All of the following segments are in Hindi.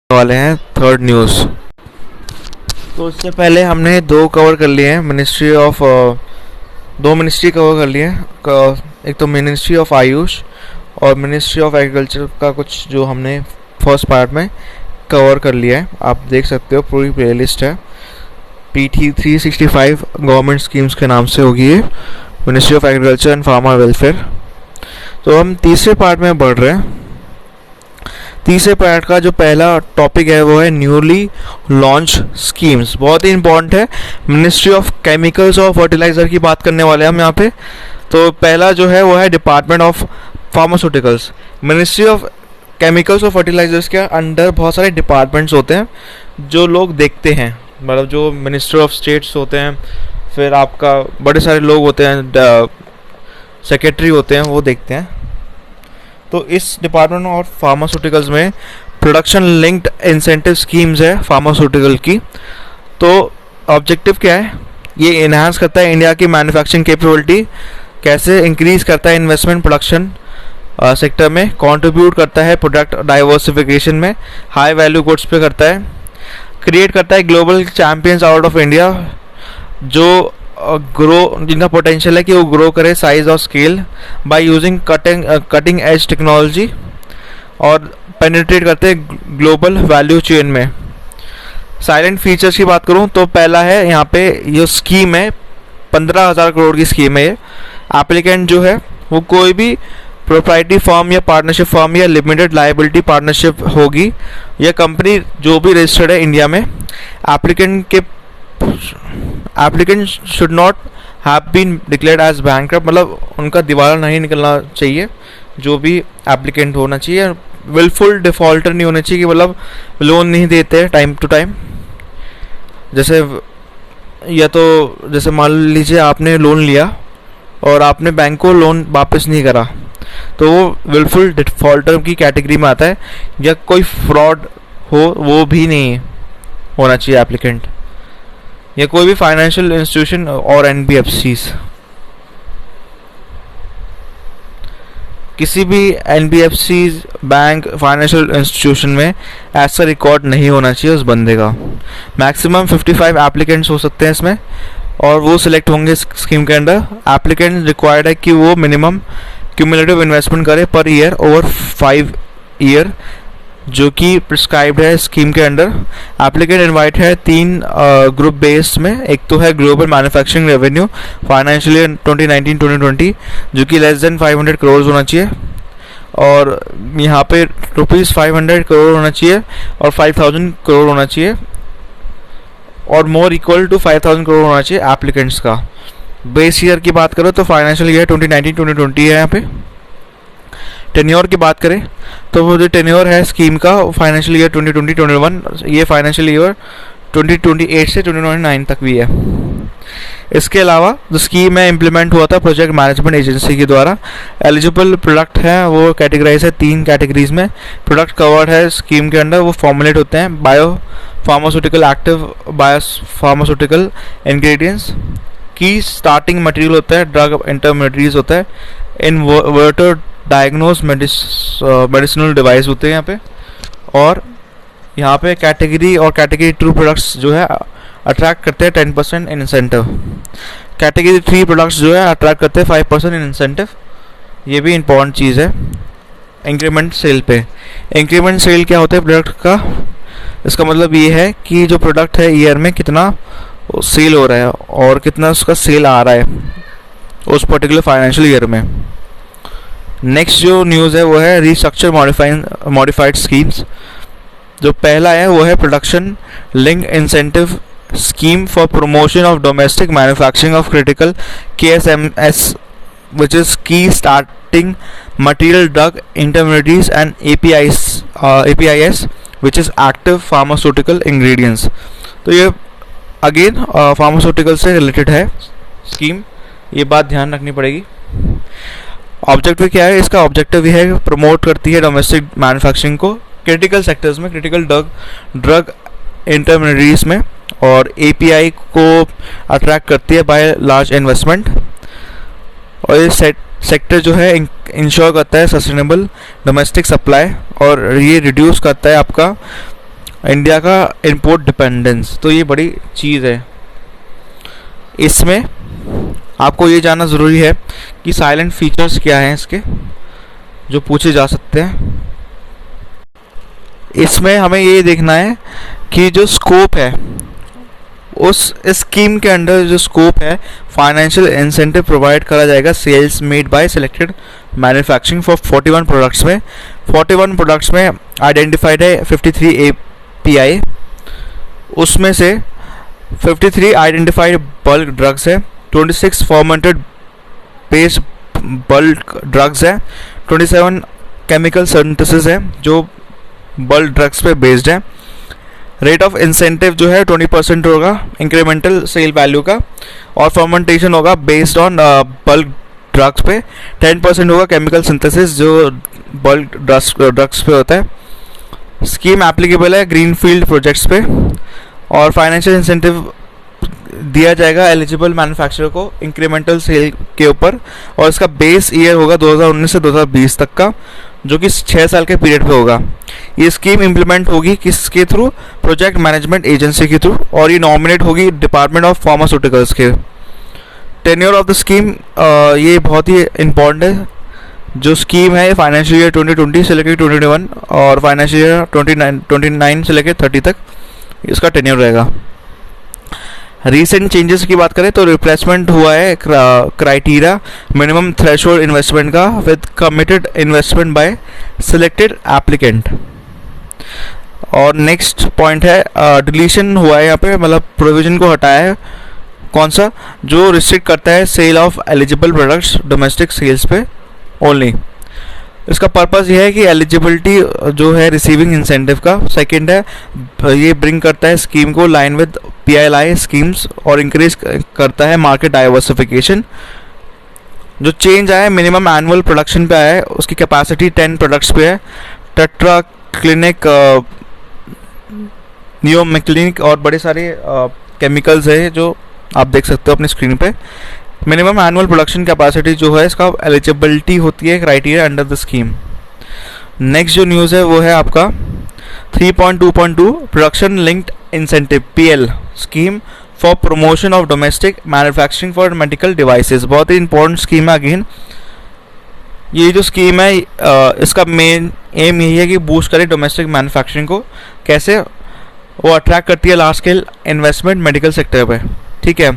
वाले हैं थर्ड न्यूज़। तो इससे पहले हमने दो कवर कर लिए हैं, दो मिनिस्ट्री कवर कर लिए हैं। एक तो मिनिस्ट्री ऑफ आयुष और मिनिस्ट्री ऑफ एग्रीकल्चर का कुछ जो हमने फर्स्ट पार्ट में कवर कर लिया है। आप देख सकते हो पूरी प्लेलिस्ट है। PT 365 गवर्नमेंट स्कीम्स के नाम से होगी ये, ministry of agriculture and farmer welfare. तो हम तीसरे पार्ट में बढ़ रहे हैं। तीसरे पार्ट का जो पहला टॉपिक है वो है न्यूली लॉन्च स्कीम्स। बहुत ही इंपॉर्टेंट है। मिनिस्ट्री ऑफ केमिकल्स और फर्टिलाइज़र की बात करने वाले हैं हम यहाँ पे। तो पहला जो है वो है department of pharmaceuticals. Ministry of chemicals और फर्टिलाइजर्स के अंडर बहुत सारे डिपार्टमेंट्स होते हैं जो लोग देखते हैं, मतलब जो मिनिस्टर ऑफ स्टेट्स होते हैं, फिर आपका बड़े सारे लोग होते हैं, सेक्रेटरी होते हैं, वो देखते हैं। तो इस डिपार्टमेंट ऑफ फार्मास्यूटिकल्स में प्रोडक्शन लिंक्ड इंसेंटिव स्कीम्स है फार्मास्यूटिकल की। तो ऑब्जेक्टिव क्या है? ये इन्हांस करता है इंडिया की मैन्युफैक्चरिंग कैपेबिलिटी, कैसे इंक्रीज करता है इन्वेस्टमेंट प्रोडक्शन सेक्टर में, कंट्रीब्यूट करता है प्रोडक्ट डाइवर्सिफिकेशन में, हाई वैल्यू गुड्स पे करता है, क्रिएट करता है global champions out of India जो ग्रो, जिनका पोटेंशियल है कि वो ग्रो करे साइज और scale by using cutting edge technology, और पेनिट्रेट करते हैं ग्लोबल वैल्यू चेन में। साइलेंट फीचर्स की बात करूं तो पहला है यहाँ पे ये स्कीम है 15,000 करोड़ की स्कीम है ये। एप्लीकेंट जो है वो कोई भी प्रोप्राइटरी फर्म या पार्टनरशिप फर्म या लिमिटेड लायबिलिटी पार्टनरशिप होगी या कंपनी जो भी रजिस्टर्ड है इंडिया में। Applicant should not have been declared as bankrupt, मतलब उनका दिवाला नहीं निकलना चाहिए जो भी एप्लीकेंट होना चाहिए। विलफुल डिफॉल्टर नहीं होना चाहिए कि मतलब लोन नहीं देते टाइम टू टाइम। जैसे या तो जैसे मान लीजिए आपने लोन लिया और आपने बैंक को लोन वापस नहीं करा, तो वो विलफुल डिफॉल्टर की कैटेगरी में आता है। या कोई फ्रॉड हो वो भी नहीं होना चाहिए एप्लीकेंट, या कोई भी फाइनेंशियल इंस्टीट्यूशन और NBFCs। किसी भी NBFCs बैंक फाइनेंशियल इंस्टीट्यूशन में ऐसा रिकॉर्ड नहीं होना चाहिए उस बंदे का। मैक्सिमम 55 एप्लीकेंट्स हो सकते हैं इसमें और वो सिलेक्ट होंगे स्कीम के अंडर। एप्लीकेंट रिक्वायर्ड है कि वो मिनिमम क्यूमुलेटिव इन्वेस्टमेंट करे पर ईयर ओवर 5 ईयर, जो कि प्रिस्क्राइब्ड है स्कीम के अंडर। एप्लीकेंट इनवाइट है 3 ग्रुप बेस्ड में। एक तो है global manufacturing revenue financial year 2019-2020 जो कि लेस देन 500 करोड़ होना चाहिए, और यहाँ पे ₹500 करोड़ होना चाहिए और 5,000 करोड़ होना चाहिए, और मोर इक्वल टू 5,000 करोड़ होना चाहिए एप्लीकेंट्स का। बेस ईयर की बात करो तो फाइनेंशियल ईयर 2019-2020 है यहाँ पे। टेन्योर की बात करें तो वो जो टेन्योर है स्कीम का फाइनेंशियल ईयर 2020-21, ये फाइनेंशियल ईयर 2028 से 2029 तक भी है। इसके अलावा जो स्कीम है इम्प्लीमेंट हुआ था प्रोजेक्ट मैनेजमेंट एजेंसी के द्वारा। एलिजिबल प्रोडक्ट है वो कैटेगराइज है 3 कैटेगरीज में। प्रोडक्ट कवर्ड है स्कीम के अंडर वो फॉर्मुलेट होते हैं bio pharmaceutical active bio pharmaceutical ingredients की स्टार्टिंग मटेरियल होता है, ड्रग इंटरमीडिएट्स होता है, इन्वर्टर डायग्नोज मेडिसिनल डिवाइस होते हैं यहाँ पे। और यहाँ पे कैटेगरी और कैटेगरी 2 प्रोडक्ट्स जो है अट्रैक्ट करते हैं 10% इन इंसेंटिव। कैटेगरी 3 प्रोडक्ट्स जो है अट्रैक्ट करते हैं 5% इन इंसेंटिव। ये भी इंपॉर्टेंट चीज़ है। इंक्रीमेंट सेल पे, इंक्रीमेंट सेल क्या होता है प्रोडक्ट का? इसका मतलब ये है कि जो प्रोडक्ट है ईयर में कितना सेल हो रहा है और कितना उसका सेल आ रहा है उस पर्टिकुलर फाइनेंशियल ईयर में। नेक्स्ट जो न्यूज़ है वो है रिस्ट्रक्चर मॉडिफाइड स्कीम्स। जो पहला है वो है production link incentive scheme for promotion of domestic manufacturing of critical KSMS which is key starting material drug intermediates and APIs which is active pharmaceutical ingredients। तो ये अगेन फार्मास्यूटिकल से रिलेटेड है स्कीम, ये बात ध्यान रखनी पड़ेगी। ऑब्जेक्टिव क्या है इसका? ऑब्जेक्टिव ये है कि प्रमोट करती है डोमेस्टिक मैन्युफैक्चरिंग को क्रिटिकल सेक्टर्स में, क्रिटिकल ड्रग इंटरमीडिएट्स में, और API को अट्रैक्ट करती है बाय लार्ज इन्वेस्टमेंट। और ये सेक्टर जो है इंश्योर करता है सस्टेनेबल डोमेस्टिक सप्लाई, और ये रिड्यूस करता है आपका इंडिया का इंपोर्ट डिपेंडेंस, तो ये बड़ी चीज़ है। इसमें आपको ये जानना ज़रूरी है कि साइलेंट फीचर्स क्या हैं इसके, जो पूछे जा सकते हैं। इसमें हमें ये देखना है कि जो स्कोप है, उस स्कीम के अंडर जो स्कोप है, फाइनेंशियल इंसेंटिव प्रोवाइड करा जाएगा sales made by selected manufacturing for 41 products में। 41 प्रोडक्ट्स में आइडेंटिफाइड है 53 API, उसमें से 53 आइडेंटिफाइड बल्क ड्रग्स है, 26 फॉर्मेंटेड बेस्ड बल्क ड्रग्स है, 27 केमिकल सिंथेसिस है जो बल्क ड्रग्स पे बेस्ड है। रेट ऑफ इंसेंटिव जो है 20% होगा इंक्रीमेंटल सेल वैल्यू का, और फर्मेंटेशन होगा बेस्ड ऑन बल्क ड्रग्स पे। 10% होगा केमिकल सिंथेसिस जो बल्क ड्रग्स पे होता है। स्कीम एप्लीकेबल है ग्रीनफील्ड प्रोजेक्ट्स पे, और फाइनेंशियल इंसेंटिव दिया जाएगा एलिजिबल मैन्युफैक्चरर को इंक्रीमेंटल सेल के ऊपर, और इसका बेस ईयर होगा 2019 से 2020 तक का, जो कि 6 साल के पीरियड पे होगा। ये स्कीम इम्प्लीमेंट होगी किसके थ्रू? प्रोजेक्ट मैनेजमेंट एजेंसी के थ्रू, और ये नॉमिनेट होगी डिपार्टमेंट ऑफ फार्मास्यूटिकल्स के। टेन्योर ऑफ द स्कीम, ये बहुत ही इंपॉर्टेंट है। जो स्कीम है फाइनेंशियल ईयर 2020 से लेकर 2021 और फाइनेंशियल ईयर 29 से लेकर 30 तक इसका टेन्योर रहेगा। रीसेंट चेंजेस की बात करें तो रिप्लेसमेंट हुआ है क्राइटेरिया मिनिमम थ्रेशोल्ड इन्वेस्टमेंट का with committed investment by selected applicant. और नेक्स्ट पॉइंट है डिलीशन हुआ है यहाँ पे, मतलब प्रोविजन को हटाया है। कौन सा? जो रिस्ट्रिक्ट करता है sale of eligible products domestic sales पे ओनली। इसका पर्पज़ ये है कि एलिजिबिलिटी जो है रिसीविंग इंसेंटिव का। सेकंड है ये ब्रिंग करता है स्कीम को लाइन विद PLI स्कीम्स, और इंक्रीज करता है मार्केट डाइवर्सिफिकेशन। जो चेंज आया है मिनिमम एनुअल प्रोडक्शन पे आया है, उसकी कैपेसिटी 10 प्रोडक्ट्स पे है। टेट्रा क्लिनिक, नियोमेक्लिनिक और बड़े सारे केमिकल्स है जो आप देख सकते हो अपनी स्क्रीन पे। मिनिमम एनुअल प्रोडक्शन कैपेसिटी जो है इसका एलिजिबिलिटी होती है criteria under the scheme. Next जो न्यूज़ है वो है आपका 3.2.2 production linked incentive PL scheme for promotion of domestic manufacturing for medical devices. बहुत ही इंपॉर्टेंट स्कीम है। अगेन ये जो स्कीम है इसका मेन एम यही है कि बूस्ट करे डोमेस्टिक मैन्युफैक्चरिंग को। कैसे? वो अट्रैक्ट करती है large scale investment medical sector पे। ठीक है,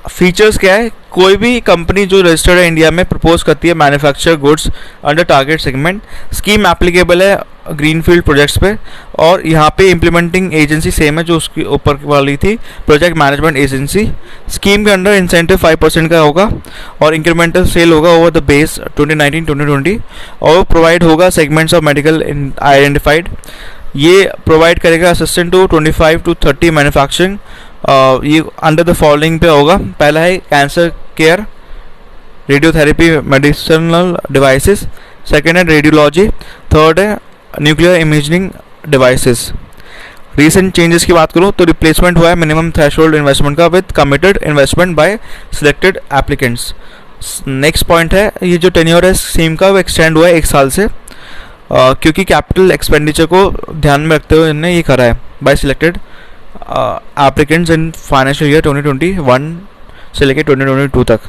फीचर्स क्या है? कोई भी कंपनी जो रजिस्टर्ड है इंडिया में प्रपोज करती है manufacture goods under target segment. Scheme applicable है ग्रीनफील्ड प्रोजेक्ट्स पे, और यहाँ पे इम्प्लीमेंटिंग एजेंसी सेम है जो उसकी ऊपर वाली थी, प्रोजेक्ट मैनेजमेंट एजेंसी। स्कीम के अंडर इंसेंटिव 5% का होगा, और इंक्रीमेंटल सेल होगा ओवर द बेस 2019-2020, और प्रोवाइड होगा सेगमेंट्स ऑफ मेडिकल आइडेंटिफाइड। ये प्रोवाइड करेगा असिस्टेंट टू 25 to 30 मैन्युफैक्चरिंग। ये अंडर द फॉलोइंग पे होगा। पहला है cancer care, radiotherapy, medicinal devices. Second है रेडियोलॉजी। थर्ड है nuclear imaging devices. Recent changes की बात करूँ तो रिप्लेसमेंट हुआ है मिनिमम थ्रेशोल्ड इन्वेस्टमेंट का with committed investment by selected applicants. Next point है ये जो टेन्योर है स्कीम का वो एक्सटेंड हुआ है 1 साल से, क्योंकि कैपिटल एक्सपेंडिचर को ध्यान में रखते हुए इन्होंने ये करा है by selected applicants in financial year 2021 से लेकर 2022 तक।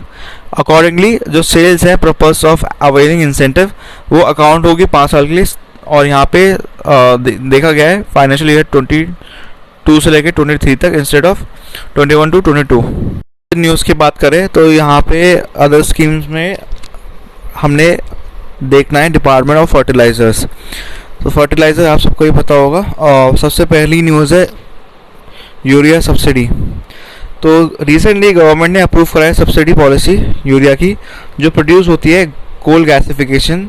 अकॉर्डिंगली जो सेल्स है पर्पस ऑफ अवेलिंग इंसेंटिव वो अकाउंट होगी 5 साल के लिए, और यहाँ पे देखा गया है फाइनेंशियल ईयर 22 से लेकर 23 तक इंस्टेड ऑफ 21 to 22। न्यूज़ की बात करें तो यहाँ पे अदर स्कीम्स में हमने देखना है डिपार्टमेंट ऑफ फर्टिलाइजर्स। तो फर्टिलाइज़र आप सबको ही पता होगा, और सबसे पहली न्यूज़ है यूरिया सब्सिडी। तो रिसेंटली गवर्नमेंट ने अप्रूव करा है सब्सिडी पॉलिसी यूरिया की, जो प्रोड्यूस होती है कोल गैसिफिकेशन।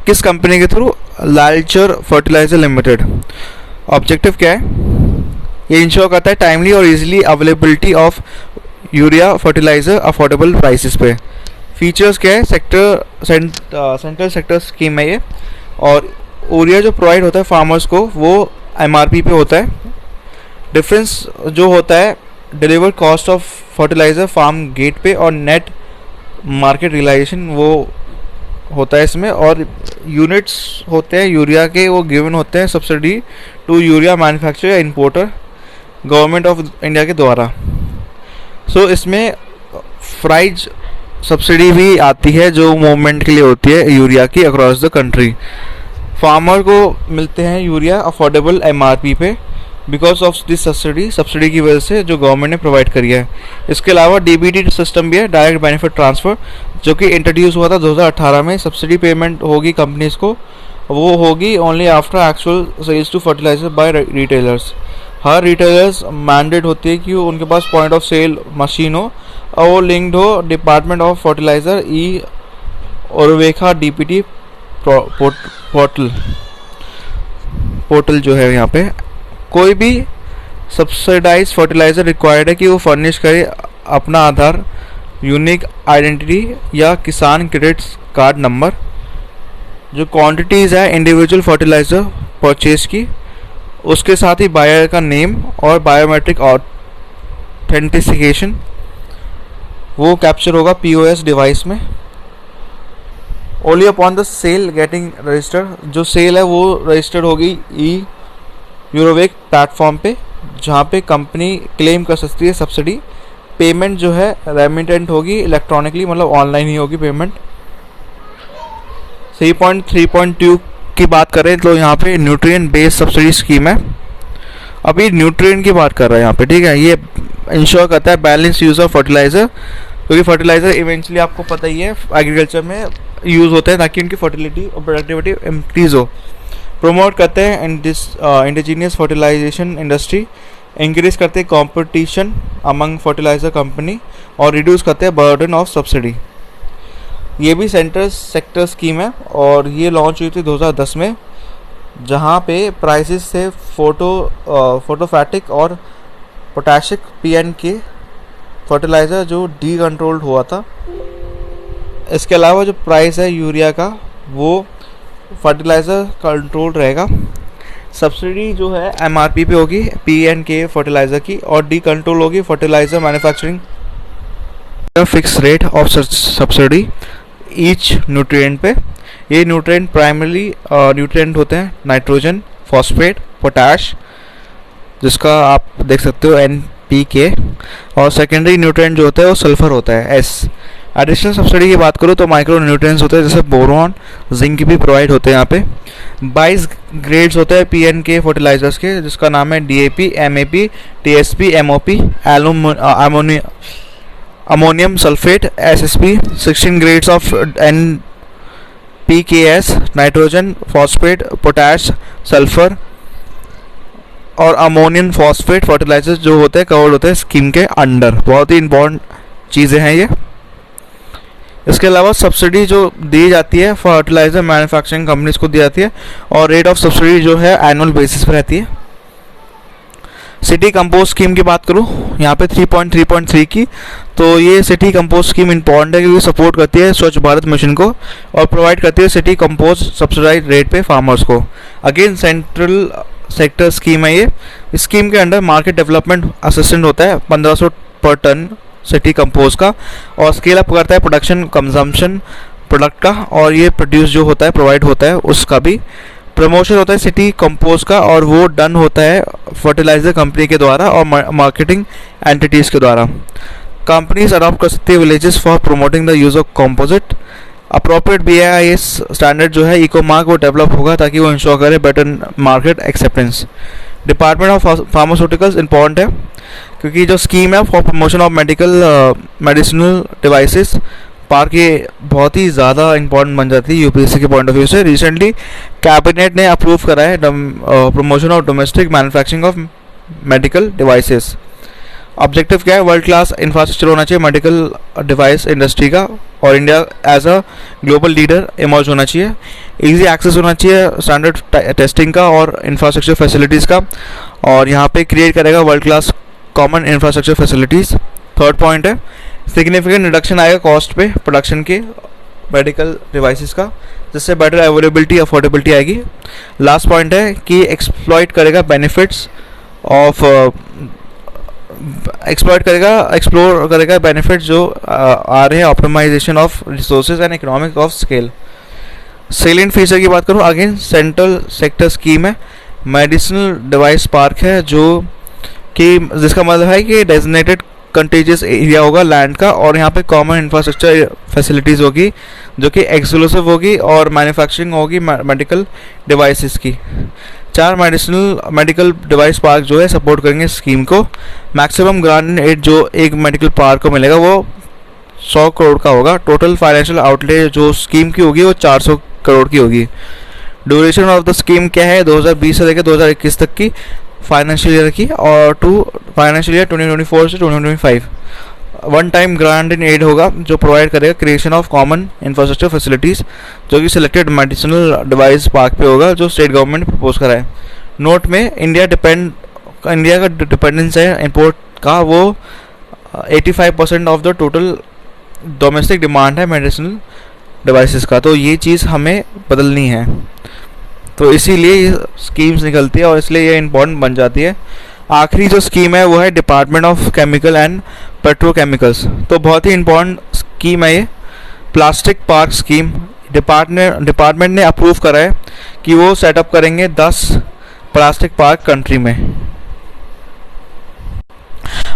किस कंपनी के थ्रू? लालचर फर्टिलाइजर लिमिटेड। ऑब्जेक्टिव क्या है? ये इंश्योर करता है टाइमली और easily availability of urea fertilizer affordable prices पे। फीचर्स क्या है? सेंट्रल सेक्टर स्कीम है ये, और यूरिया जो प्रोवाइड होता है फार्मर्स को वो MRP पे होता है। डिफरेंस जो होता है deliver cost of fertiliser farm gate पे और नेट मार्केट रियलाइजेशन वो होता है इसमें, और यूनिट्स होते हैं यूरिया के, वो गिवन होते हैं सब्सिडी टू यूरिया मैन्युफैक्चरर या इंपोर्टर गवर्नमेंट ऑफ इंडिया के द्वारा। सो इसमें प्राइज सब्सिडी भी आती है जो मूवमेंट के लिए होती है यूरिया की अक्रॉस द कंट्री। फार्मर को मिलते हैं यूरिया अफोर्डेबल एमआरपी पे बिकॉज ऑफ दिस सब्सिडी की वजह से जो गवर्नमेंट ने प्रोवाइड करी है। इसके अलावा डीबीटी सिस्टम भी है, डायरेक्ट बेनिफिट ट्रांसफ़र, जो कि इंट्रोड्यूस हुआ था 2018 में। सब्सिडी पेमेंट होगी कंपनीज को, वो होगी only after actual sales to fertilizer by retailers. हर रिटेलर्स मैंडेट होती है कि उनके पास पॉइंट ऑफ सेल मशीन हो और वो लिंक्ड हो डिपार्टमेंट ऑफ फर्टिलाइज़र ई उर्वेखा डीपीटी पोर्टल जो है यहाँ पे। कोई भी सब्सिडाइज फर्टिलाइज़र रिक्वायर्ड है कि वो फर्निश करे अपना आधार, यूनिक आइडेंटिटी या किसान क्रेडिट कार्ड नंबर। जो क्वांटिटीज़ है इंडिविजुअल फर्टिलाइज़र परचेज की, उसके साथ ही बायर का नेम और बायोमेट्रिक ऑथेंटिसिकेशन वो कैप्चर होगा पीओएस डिवाइस में। Only upon the sale getting registered, जो सेल है वो रजिस्टर्ड होगी ई यूरोवेक प्लेटफॉर्म पे, जहाँ पे कंपनी क्लेम कर सकती है सब्सिडी। पेमेंट जो है रेमिटेंट होगी इलेक्ट्रॉनिकली, मतलब ऑनलाइन ही होगी पेमेंट। 3.3.2 की बात करें तो यहाँ पे न्यूट्रिएंट बेस्ड सब्सिडी स्कीम है। अभी न्यूट्रिएंट की बात कर रहा है यहाँ पे, ठीक है। ये इंश्योर करता है बैलेंस यूज़ ऑफ फर्टिलाइज़र, क्योंकि फर्टिलाइज़र इवेंचुअली आपको पता ही है एग्रीकल्चर में यूज़ होते हैं ताकि उनकी फर्टिलिटी और प्रोडक्टिविटी इंक्रीज़ हो। प्रमोट करते हैं इंडिजीनियस फर्टिलाइजेशन इंडस्ट्री, इंक्रीज करते हैं कंपटीशन अमंग फर्टिलाइज़र कंपनी और रिड्यूस करते हैं बर्डन ऑफ सब्सिडी। ये भी सेक्टर स्कीम है और ये लॉन्च हुई थी 2010 में, जहाँ पे प्राइसेस से फोटोफैटिक और पोटाशिक PNK फर्टिलाइज़र जो डी कंट्रोल्ड हुआ था। इसके अलावा जो प्राइस है यूरिया का वो फर्टिलाइज़र कंट्रोल रहेगा। सब्सिडी जो है MRP पे होगी PNK फर्टिलाइज़र की, और डी कंट्रोल होगी fertiliser manufacturing. Fix rate of subsidy each nutrient पे। ये न्यूट्रिएंट प्राइमरी न्यूट्रिएंट होते हैं नाइट्रोजन, फॉस्फेट, पोटाश, जिसका आप देख सकते हो NPK, और सेकेंडरी न्यूट्रिएंट जो होता है वो सल्फर होता है S। एडिशनल सब्सिडी की बात करूँ तो माइक्रो न्यूट्रिएंट्स होते हैं जैसे बोरॉन, जिंक भी प्रोवाइड होते हैं यहाँ पे। 22 ग्रेड्स होते हैं PNK फर्टिलाइजर्स के, जिसका नाम है DAP, MAP, TSP, MOP, ammonium sulphate, SSP। 16 grades of NPKs, nitrogen, phosphate, potash, sulphur और अमोनियम फॉस्फेट फर्टिलाइजर्स जो होते हैं कवर्ड होते हैं स्कीम के अंडर। बहुत ही इंपॉर्टेंट चीज़ें हैं ये। इसके अलावा सब्सिडी जो दी जाती है फर्टिलाइज़र मैन्युफैक्चरिंग कंपनीज को दी जाती है, और रेट ऑफ सब्सिडी जो है एनुअल बेसिस पर रहती है। सिटी कंपोस्ट स्कीम की बात करूँ यहाँ पे 3.3.3 की, तो ये सिटी कंपोस्ट स्कीम इंपॉर्टेंट है क्योंकि सपोर्ट करती है स्वच्छ भारत मिशन को और प्रोवाइड करती है सिटी कंपोस्ट सब्सिडाइज रेट पे फार्मर्स को। अगेन सेंट्रल सेक्टर स्कीम है ये। स्कीम के अंडर मार्केट डेवलपमेंट असिस्टेंट होता है 1500 पर टन सिटी कंपोस्ट का, और स्केल अप करता है प्रोडक्शन कंजम्पशन प्रोडक्ट का, और ये प्रोड्यूस जो होता है प्रोवाइड होता है उसका भी। प्रमोशन होता है सिटी कंपोस्ट का, और वो डन होता है फर्टिलाइज़र कंपनी के द्वारा और मार्केटिंग एंटिटीज़ के द्वारा। कंपनीज अडॉप्ट कर सकती है villages for promoting the use of composite. Appropriate BIS standard जो है इको मार्क वो डेवलप होगा ताकि वो इंश्योर करे better market acceptance. Department of pharmaceuticals important है क्योंकि जो स्कीम है for promotion of medicinal devices park ये बहुत ही ज़्यादा इंपॉर्टेंट बन जाती है UPSC के पॉइंट ऑफ व्यू से। रिसेंटली कैबिनेट ने अप्रूव करा है promotion of domestic manufacturing of medical devices. Objective क्या है? वर्ल्ड क्लास इंफ्रास्ट्रक्चर होना चाहिए मेडिकल डिवाइस इंडस्ट्री का, और India as a global leader emerge होना चाहिए। इजी एक्सेस होना चाहिए स्टैंडर्ड टेस्टिंग का और इंफ्रास्ट्रक्चर फैसिलिटीज़ का, और यहाँ पे क्रिएट करेगा world class common infrastructure facilities. Third point है सिग्निफिकेंट रिडक्शन आएगा कॉस्ट पे प्रोडक्शन के मेडिकल डिवाइसेस का, जिससे बेटर अवेलेबिलिटी अफोर्डेबिलिटी आएगी। लास्ट पॉइंट है कि एक्सप्लॉइट करेगा बेनिफिट्स ऑफ एक्सप्लोर करेगा बेनिफिट्स जो आ रहे हैं optimisation of resources and economic of scale. Salient feature की बात करूँ, अगेन सेंट्रल सेक्टर स्कीम है, मेडिसिनल डिवाइस पार्क है, जो कि जिसका मतलब है कि डेजिग्नेटेड कंटेजियस एरिया होगा लैंड का, और यहाँ पे कॉमन इंफ्रास्ट्रक्चर फैसिलिटीज़ होगी जो कि एक्सक्लूसिव होगी, और मैन्युफैक्चरिंग होगी मेडिकल डिवाइसेस की। 4 मेडिकल डिवाइस पार्क जो है सपोर्ट करेंगे स्कीम को। मैक्सिमम ग्रांट एड जो एक मेडिकल पार्क को मिलेगा वो 100 करोड़ का होगा। टोटल फाइनेंशियल आउटले जो स्कीम की होगी वो 400 करोड़ की होगी। ड्यूरेशन ऑफ द स्कीम क्या है, 2020 से लेकर 2021 तक की फाइनेंशियल ईयर की, और फाइनेंशियल ईयर 2024 से 2025। One time grant in aid होगा जो प्रोवाइड करेगा creation of common infrastructure facilities, जो कि सिलेक्टेड मेडिसिनल डिवाइस पार्क पे होगा, जो स्टेट गवर्नमेंट ने प्रपोज करा है। नोट में इंडिया का डिपेंडेंस है इंपोर्ट का, वो 85% of the total domestic demand है मेडिसिनल डिवाइसेस का, तो ये चीज़ हमें बदलनी है। तो इसीलिए ये स्कीम्स निकलती है और इसलिए ये इम्पोर्टेंट बन जाती है। आखिरी जो स्कीम है वो है department of chemical and petrochemicals, तो बहुत ही इम्पोर्टेंट स्कीम है ये, प्लास्टिक पार्क स्कीम। डिपार्टमेंट ने अप्रूव करा है कि वो सेटअप करेंगे 10 प्लास्टिक पार्क कंट्री में।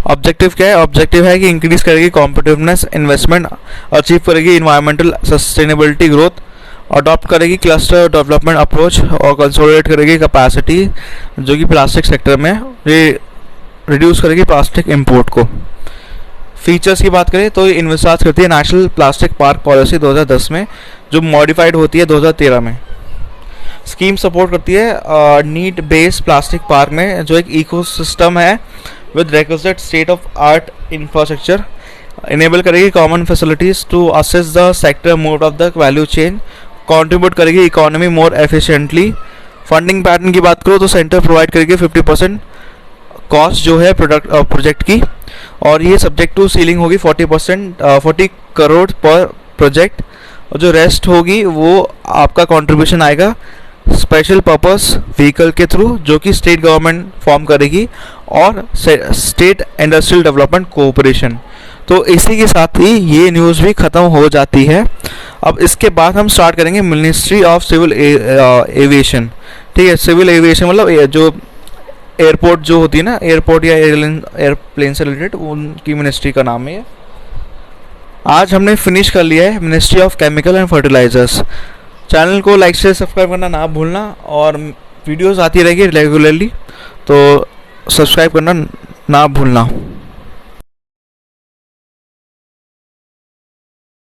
ऑब्जेक्टिव क्या है, ऑब्जेक्टिव है कि इंक्रीज करेगी कॉम्पिटिटिवनेस, इन्वेस्टमेंट, अचीव करेगी इन्वायरमेंटल सस्टेनेबिलिटी ग्रोथ, अडॉप्ट करेगी क्लस्टर डेवलपमेंट अप्रोच, और कंसोलिडेट करेगी कैपेसिटी जो कि प्लास्टिक सेक्टर में, ये रिड्यूस करेगी प्लास्टिक इंपोर्ट को। फीचर्स की बात करें तो ये इन्वेस्ट करती है नेशनल प्लास्टिक पार्क पॉलिसी 2010 में, जो मॉडिफाइड होती है 2013 में। स्कीम सपोर्ट करती है नीड बेस्ड प्लास्टिक पार्क में, जो एक इकोसिस्टम है with requisite state of art infrastructure, enable करेगी common facilities to access the sector mode of the value chain, contribute करेगी economy more efficiently. Funding pattern की बात करो तो सेंटर प्रोवाइड करेगी 50% कॉस्ट जो है प्रोजेक्ट की, और ये सब्जेक्ट टू सीलिंग होगी 40 करोड़ पर प्रोजेक्ट, और जो रेस्ट होगी वो आपका कंट्रीब्यूशन आएगा स्पेशल पर्पस व्हीकल के थ्रू, जो कि स्टेट गवर्नमेंट फॉर्म करेगी, और स्टेट इंडस्ट्रियल डेवलपमेंट कोऑपरेशन। तो इसी के साथ ही ये न्यूज़ भी ख़त्म हो जाती है। अब इसके बाद हम स्टार्ट करेंगे मिनिस्ट्री ऑफ सिविल एविएशन। ठीक है, सिविल एविएशन मतलब जो एयरपोर्ट जो होती है ना, एयरपोर्ट या एयरप्लेन से रिलेटेड, उनकी मिनिस्ट्री का नाम है। आज हमने फिनिश कर लिया है ministry of chemical and fertilisers. Channel को लाइक से सब्सक्राइब करना ना भूलना, और वीडियोस आती रहेगी रेगुलरली, तो सब्सक्राइब करना ना भूलना।